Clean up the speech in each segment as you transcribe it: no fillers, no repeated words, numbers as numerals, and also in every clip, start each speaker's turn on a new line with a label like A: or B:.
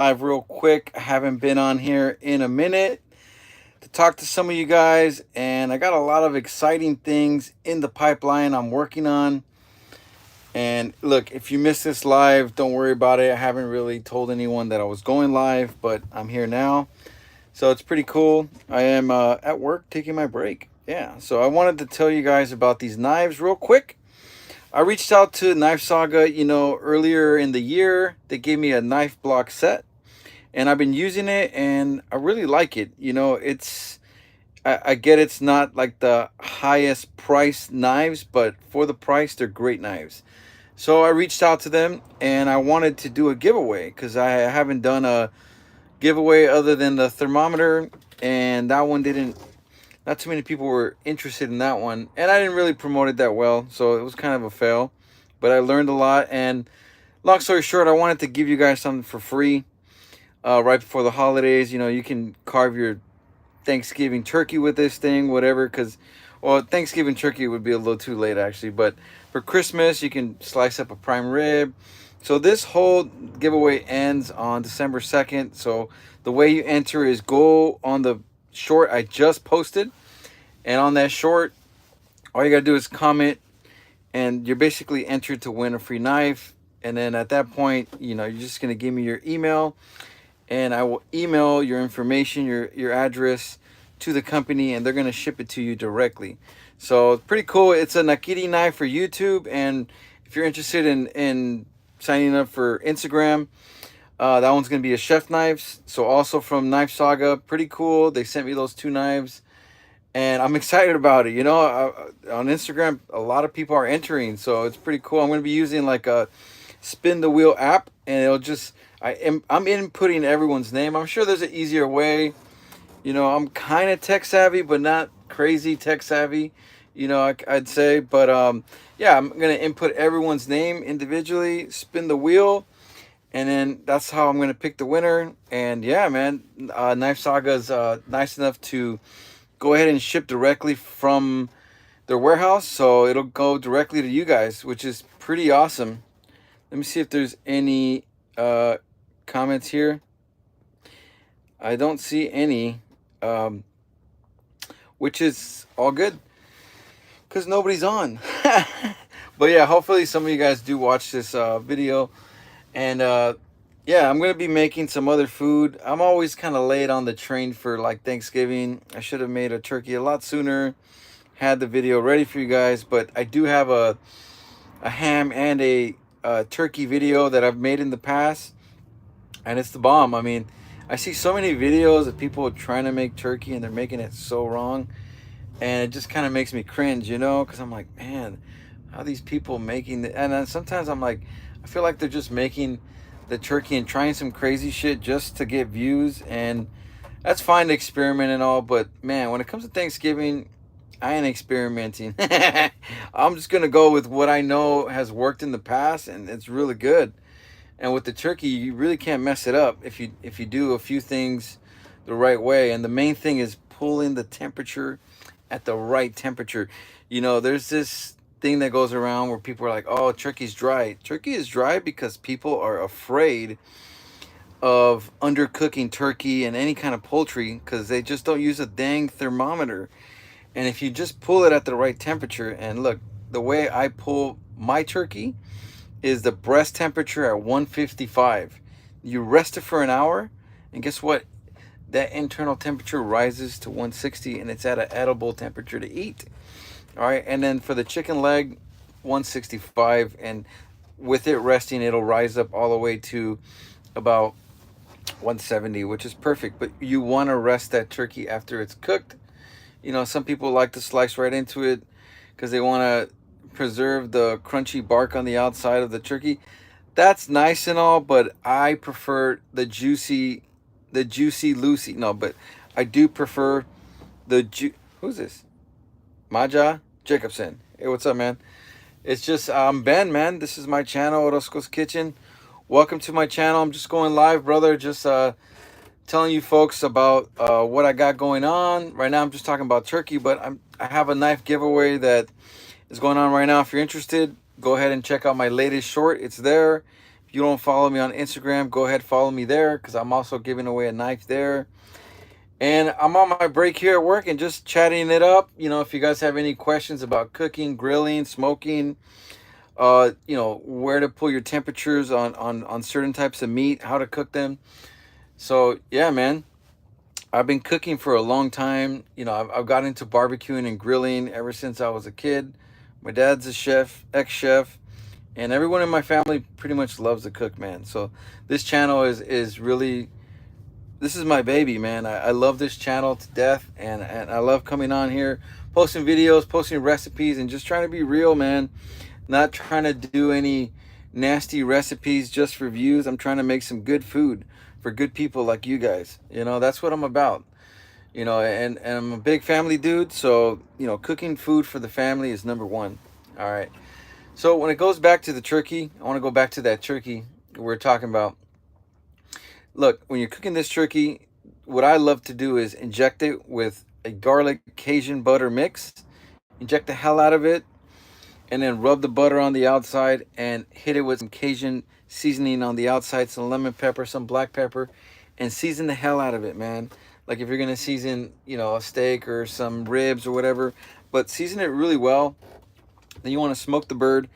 A: Live real quick. I haven't been on here in a minute to talk to some of you guys, and I got a lot of exciting things in the pipeline I'm working on. And look, if you missed this live, don't worry about it. I haven't really told anyone that I was going live, but I'm here now. So it's pretty cool. I am at work taking my break. Yeah, so I wanted to tell you guys about these knives real quick. I reached out to Knife Saga, earlier in the year. They gave me a knife block set, and I've been using it, and I really like it. I get it's not like the highest price knives, but for the price, they're great knives. So I reached out to them, and I wanted to do a giveaway because I haven't done a giveaway other than the thermometer, and that one didn't. Not too many people were interested in that one, and I didn't really promote it that well, so it was kind of a fail. But I learned a lot, and long story short, I wanted to give you guys something for free right before the holidays. You can carve your Thanksgiving turkey with this thing, whatever. Because, well, Thanksgiving turkey would be a little too late actually, but for Christmas, you can slice up a prime rib. So this whole giveaway ends on December 2nd. So the way you enter is go on the short I just posted, and on that short, all you gotta do is comment, and you're basically entered to win a free knife. And then at that point, you're just gonna give me your email, and I will email your information, your address to the company, and they're gonna ship it to you directly. So it's pretty cool. It's a Nakiri knife for YouTube, and if you're interested in signing up for Instagram, that one's gonna be a chef knives. So also from Knife Saga, pretty cool. They sent me those two knives, and I'm excited about it. On Instagram, a lot of people are entering, so it's pretty cool. I'm gonna be using like a spin the wheel app, and I'm inputting everyone's name. I'm sure there's an easier way. I'm kind of tech savvy, but not crazy tech savvy. I'd say, but yeah, I'm gonna input everyone's name individually, spin the wheel, and then that's how I'm gonna pick the winner. And yeah, man, Knife Saga's nice enough to go ahead and ship directly from their warehouse, so it'll go directly to you guys, which is pretty awesome. Let me see if there's any comments here. I don't see any, um, which is all good because nobody's on. But yeah, hopefully some of you guys do watch this video. And yeah, I'm going to be making some other food. I'm always kind of late on the train for like Thanksgiving. I should have made a turkey a lot sooner, had the video ready for you guys. But I do have a ham and a turkey video that I've made in the past, and it's the bomb. I mean, I see so many videos of people trying to make turkey and they're making it so wrong, and it just kind of makes me cringe, because I'm like, man, how are these people making the? And then sometimes I'm like, I feel like they're just making the turkey and trying some crazy shit just to get views, and that's fine to experiment and all, but man, when it comes to Thanksgiving, I ain't experimenting. I'm just gonna go with what I know has worked in the past, and it's really good. And with the turkey, you really can't mess it up if you do a few things the right way. And the main thing is pulling the temperature at the right temperature. There's this thing that goes around where people are like, "Oh, turkey's dry." Turkey is dry because people are afraid of undercooking turkey and any kind of poultry because they just don't use a dang thermometer. And if you just pull it at the right temperature, and look, the way I pull my turkey is the breast temperature at 155. You rest it for an hour, and guess what? That internal temperature rises to 160, and it's at an edible temperature to eat. All right, and then for the chicken leg, 165, and with it resting, it'll rise up all the way to about 170, which is perfect. But you want to rest that turkey after it's cooked. Some people like to slice right into it because they want to preserve the crunchy bark on the outside of the turkey. That's nice and all, but I prefer the juicy Lucy. No, but I do prefer who's this? Maja Jacobson. Hey, what's up, man? It's just Ben, man. This is my channel, Orozco's Kitchen. Welcome to my channel. I'm just going live, brother. Just telling you folks about what I got going on right now. I'm just talking about turkey, but I have a knife giveaway that is going on right now. If you're interested, go ahead and check out my latest short. It's there. If you don't follow me on Instagram, go ahead, follow me there, because I'm also giving away a knife there. And I'm on my break here at work and just chatting it up. If you guys have any questions about cooking, grilling, smoking, where to pull your temperatures on certain types of meat, how to cook them. So yeah, man, I've been cooking for a long time. I've got into barbecuing and grilling ever since I was a kid. My dad's a chef, ex-chef, and everyone in my family pretty much loves to cook, man. So this channel is really, this is my baby, man. I love this channel to death, and I love coming on here, posting videos, posting recipes, and just trying to be real, man. Not trying to do any nasty recipes just for views. I'm trying to make some good food for good people like you guys. That's what I'm about. And I'm a big family dude, so cooking food for the family is number one. All right. So when it goes back to the turkey, I want to go back to that turkey we're talking about. Look, when you're cooking this turkey, what I love to do is inject it with a garlic Cajun butter mix, inject the hell out of it, and then rub the butter on the outside and hit it with some Cajun seasoning on the outside, some lemon pepper, some black pepper, and season the hell out of it, man. Like if you're gonna season, a steak or some ribs or whatever, but season it really well. Then you want to smoke the bird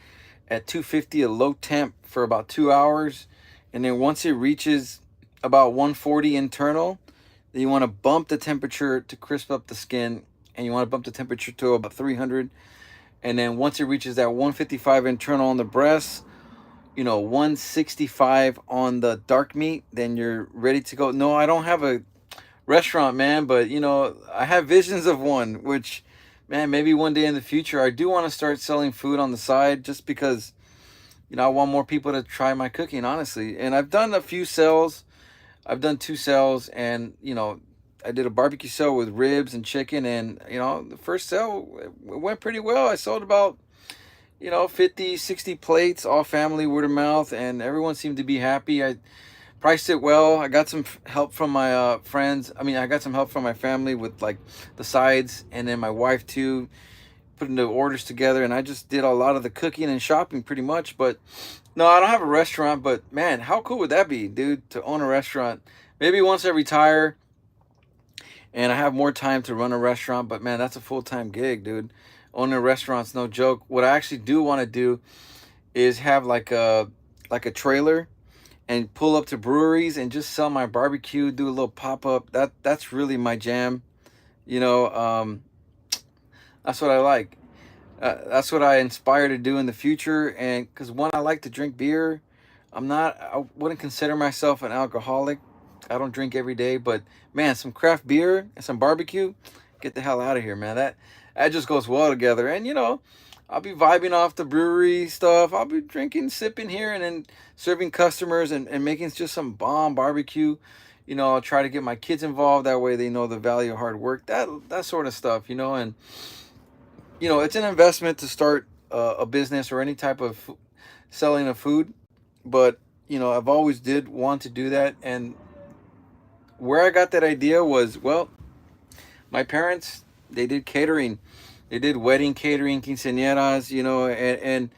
A: at 250, a low temp, for about 2 hours, and then once it reaches about 140 internal, then you want to bump the temperature to crisp up the skin, and you want to bump the temperature to about 300. And then once it reaches that 155 internal on the breast, 165 on the dark meat, then you're ready to go. No, I don't have a restaurant, man, but I have visions of one, which, man, maybe one day in the future I do want to start selling food on the side, just because I want more people to try my cooking, honestly. And I've done a few sales. I've done 2 sales, and I did a barbecue sale with ribs and chicken, and the first sale went pretty well. I sold about 50, 60 plates, all family, word of mouth, and everyone seemed to be happy. I priced it well. I got some help from my friends. I got some help from my family with like the sides, and then my wife too, putting the orders together, and I just did a lot of the cooking and shopping pretty much. But no, I don't have a restaurant, but man, how cool would that be, dude, to own a restaurant? Maybe once I retire and I have more time to run a restaurant, but man, that's a full-time gig, dude. Owning a restaurant's no joke. What I actually do want to do is have like a trailer and pull up to breweries and just sell my barbecue, do a little pop-up. That's really my jam. You know, um, that's what I like. That's what I inspire to do in the future. And because one, I like to drink beer. I wouldn't consider myself an alcoholic. I don't drink every day, but man, some craft beer and some barbecue, get the hell out of here, man. That just goes well together. And I'll be vibing off the brewery stuff. I'll be drinking, sipping here, and then serving customers and making just some bomb barbecue. I'll try to get my kids involved. That way they know the value of hard work. That sort of stuff, and it's an investment to start a business or any type of selling of food. But I've always did want to do that. And where I got that idea was, well, my parents, they did catering. They did wedding catering, quinceañeras, and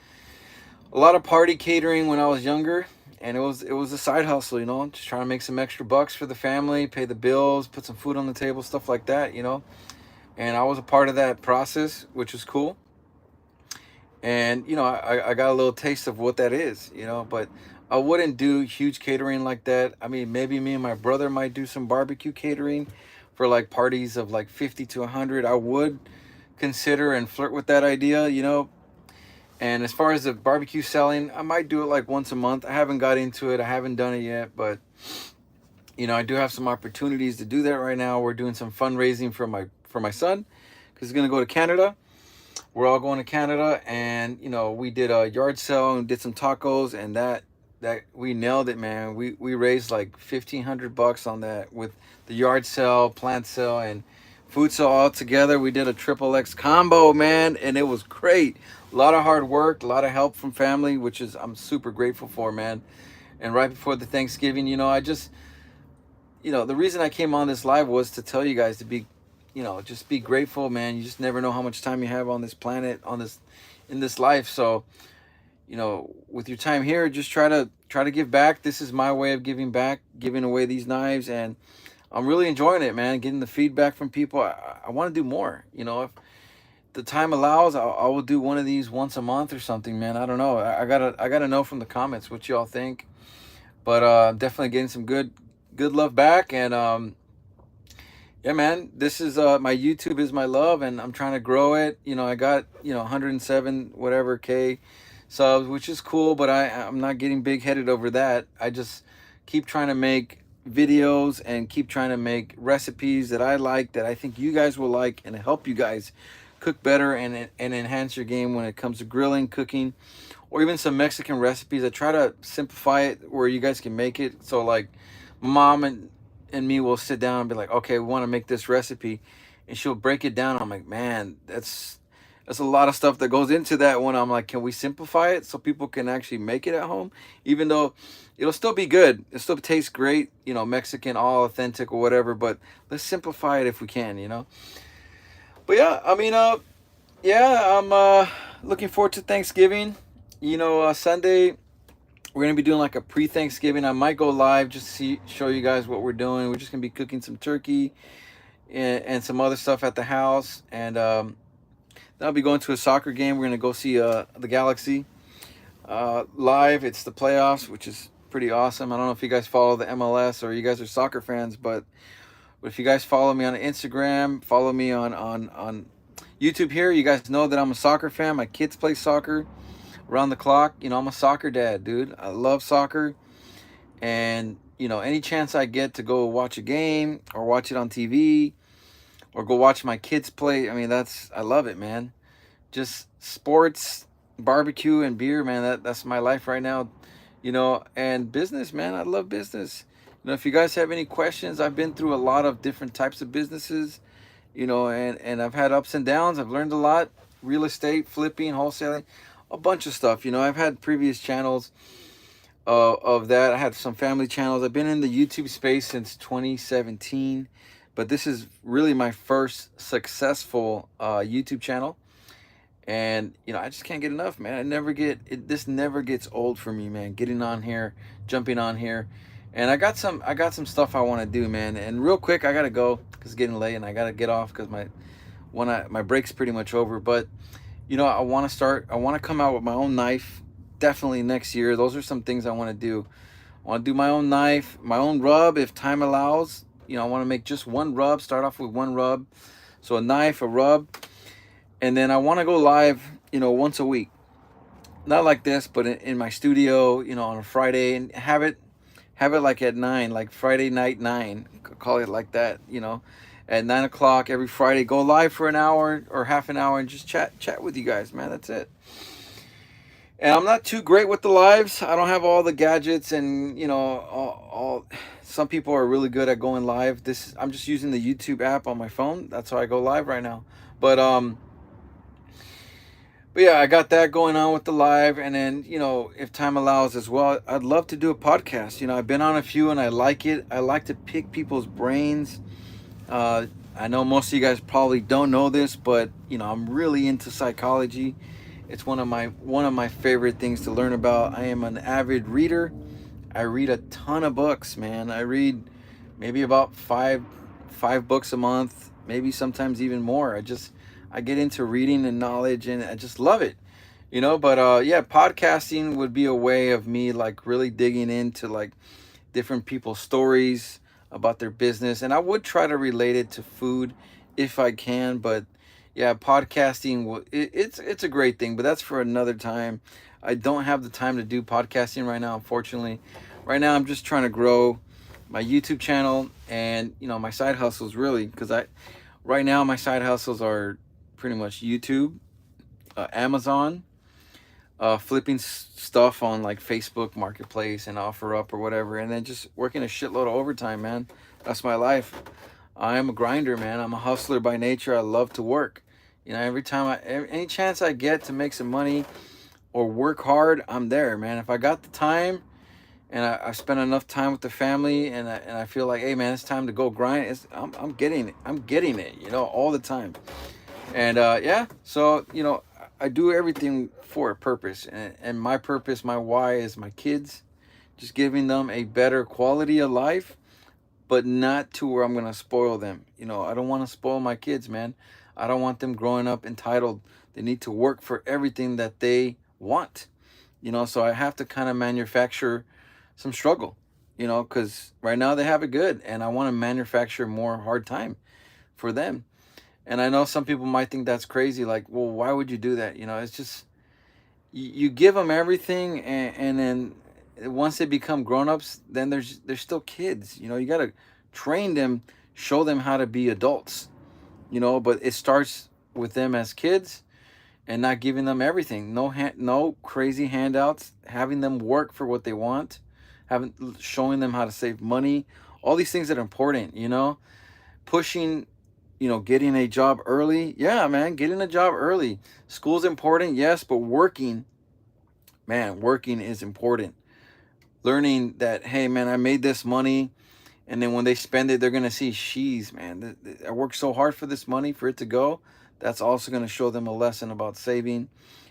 A: a lot of party catering when I was younger. And it was a side hustle, just trying to make some extra bucks for the family, pay the bills, put some food on the table, stuff like that. And I was a part of that process, which was cool. And I got a little taste of what that is, but I wouldn't do huge catering like that. Maybe me and my brother might do some barbecue catering for like parties of like 50 to 100. I would consider and flirt with that idea. And as far as the barbecue selling, I might do it like once a month. I haven't got into it. I haven't done it yet, but I do have some opportunities to do that right now. We're doing some fundraising for my son, because he's gonna go to Canada. We're all going to Canada, and we did a yard sale and did some tacos, and that we nailed it, man. We raised like $1,500 on that with the yard sale, plant sale, and food sale all together. We did a triple X combo, man, and it was great. A lot of hard work, a lot of help from family, which is I'm super grateful for, man. And right before the Thanksgiving, I just the reason I came on this live was to tell you guys to be just be grateful, man. You just never know how much time you have on this planet, in this life. So with your time here, just try to give back. This is my way of giving back, giving away these knives, and I'm really enjoying it, man. Getting the feedback from people. I want to do more. If the time allows, I will do one of these once a month or something, man. I don't know. I gotta know from the comments what y'all think. But definitely getting some good love back, and yeah, man. This is my YouTube is my love, and I'm trying to grow it. I got 107 whatever K subs, which is cool, but I'm not getting big headed over that. I just keep trying to make videos and keep trying to make recipes that I like, that I think you guys will like, and help you guys cook better and enhance your game when it comes to grilling, cooking, or even some Mexican recipes. I try to simplify it where you guys can make it. So like my mom and me will sit down and be like, okay, we want to make this recipe, and she'll break it down. I'm like, man, that's a lot of stuff that goes into that one. I'm like, can we simplify it so people can actually make it at home? Even though it'll still be good, it still tastes great, Mexican, all authentic or whatever, but let's simplify it if we can. But yeah, I mean, yeah, I'm looking forward to Thanksgiving. Sunday we're gonna be doing like a pre-Thanksgiving. I might go live just to show you guys what we're doing. We're just gonna be cooking some turkey and some other stuff at the house, and then I'll be going to a soccer game. We're gonna go see the Galaxy live. It's the playoffs, which is pretty awesome. I don't know if you guys follow the MLS or you guys are soccer fans, but if you guys follow me on Instagram, follow me on YouTube here, you guys know that I'm a soccer fan. My kids play soccer around the clock. I'm a soccer dad, dude. I love soccer, and any chance I get to go watch a game or watch it on TV or go watch my kids play, I mean, I love it, man. Just sports, barbecue, and beer, man. That's my life right now. And business, man. I love business. If you guys have any questions, I've been through a lot of different types of businesses, and I've had ups and downs. I've learned a lot: real estate, flipping, wholesaling, a bunch of stuff. I've had previous channels of that. I had some family channels. I've been in the YouTube space since 2017, but this is really my first successful YouTube channel. And I just can't get enough, man. This never gets old for me, man. Getting on here, jumping on here, and I got some stuff I want to do, man. And real quick, I gotta go because it's getting late, and I gotta get off because my break's pretty much over. But I want to come out with my own knife, definitely next year. Those are some things I want to do. I want to do my own knife, my own rub if time allows. I want to make just one rub. Start off with one rub, so a knife, a rub. And then I want to go live, once a week. Not like this, but in my studio, on a Friday, and have it like at 9, like Friday night 9. Call it like that, at 9 o'clock every Friday. Go live for an hour or half an hour and just chat with you guys, man. That's it. And I'm not too great with the lives. I don't have all the gadgets, and all some people are really good at going live. I'm just using the YouTube app on my phone. That's how I go live right now. But yeah, I got that going on with the live, and then if time allows as well, I'd love to do a podcast. I've been on a few and I like it. I like to pick people's brains. I know most of you guys probably don't know this, but I'm really into psychology. It's one of my favorite things to learn about. I am an avid reader. I read a ton of books, man. I read maybe about five books a month, maybe sometimes even more. I get into reading and knowledge, and I just love it, but yeah, podcasting would be a way of me like really digging into like different people's stories about their business, and I would try to relate it to food if I can. But yeah, podcasting it's a great thing, but that's for another time. I don't have the time to do podcasting right now, unfortunately. Right now I'm just trying to grow my YouTube channel and my side hustles, really, because right now my side hustles are pretty much YouTube, Amazon, flipping stuff on like Facebook Marketplace and OfferUp or whatever, and then just working a shitload of overtime, man. That's my life. I am a grinder, man. I'm a hustler by nature. I love to work. Any chance I get to make some money or work hard, I'm there, man. If I got the time and I spend enough time with the family, and I feel like, hey, man, it's time to go grind. I'm getting it. I'm getting it, all the time. And yeah, so I do everything for a purpose, and my purpose, my why is my kids, just giving them a better quality of life, but not to where I'm gonna spoil them. I don't want to spoil my kids, man. I don't want them growing up entitled. They need to work for everything that they want. So I have to kind of manufacture some struggle. Because right now they have it good, and I want to manufacture more hard time for them. And I know some people might think that's crazy. Like, well, why would you do that? It's just you give them everything, and then once they become grown-ups, then they're still kids. You got to train them, show them how to be adults. But it starts with them as kids, and not giving them everything. No crazy handouts. Having them work for what they want. Showing them how to save money. All these things that are important. Pushing, getting a job early. Yeah, man, getting a job early. School's important, yes, but working, man, working is important. Learning that, hey, man, I made this money, and then when they spend it, they're gonna see, she's, man, I worked so hard for this money for it to go. That's also gonna show them a lesson about saving,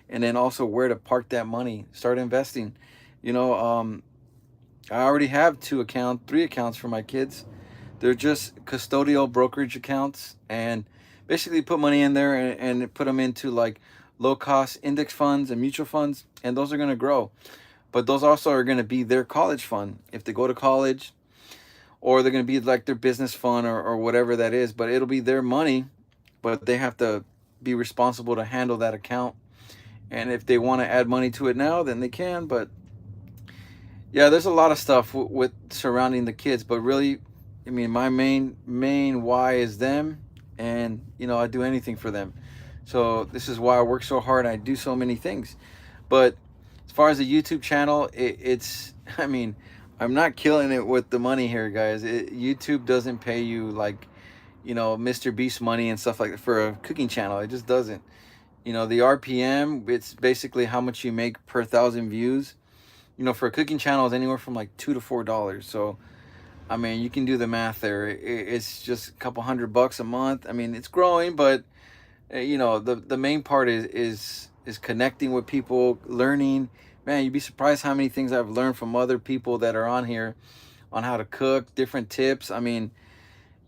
A: and then also where to park that money. Start investing. You know, um, I already have three accounts for my kids. They're just custodial brokerage accounts, and basically put money in there, and put them into like low cost index funds and mutual funds, and those are going to grow. But those also are going to be their college fund if they go to college, or they're going to be like their business fund, or whatever that is. But it'll be their money, but they have to be responsible to handle that account. And if they want to add money to it now, then they can. But yeah, there's a lot of stuff with surrounding the kids, but really, I mean, my main why is them, and I do anything for them. So this is why I work so hard and I do so many things. But as far as the YouTube channel, it's I mean, I'm not killing it with the money here, guys. YouTube doesn't pay you like Mr. Beast money and stuff like that for a cooking channel. It just doesn't. The RPM, it's basically how much you make per 1,000 views. For a cooking channel is anywhere from like $2 to $4. So, I mean, you can do the math there. It's just a couple $100 a month. I mean, it's growing, but the main part is connecting with people, learning. Man, you'd be surprised how many things I've learned from other people that are on here on how to cook, different tips. I mean,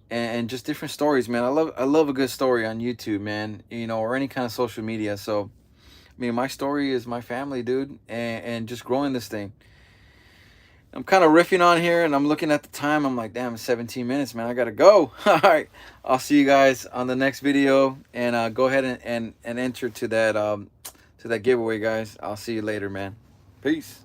A: and just different stories, man. I love a good story on YouTube, man. Or any kind of social media. So, I mean, my story is my family, dude, and just growing this thing. I'm kind of riffing on here, and I'm looking at the time. I'm like, damn, it's 17 minutes, man. I gotta go. All right, I'll see you guys on the next video, and go ahead and enter to that giveaway, guys. I'll see you later, man. Peace.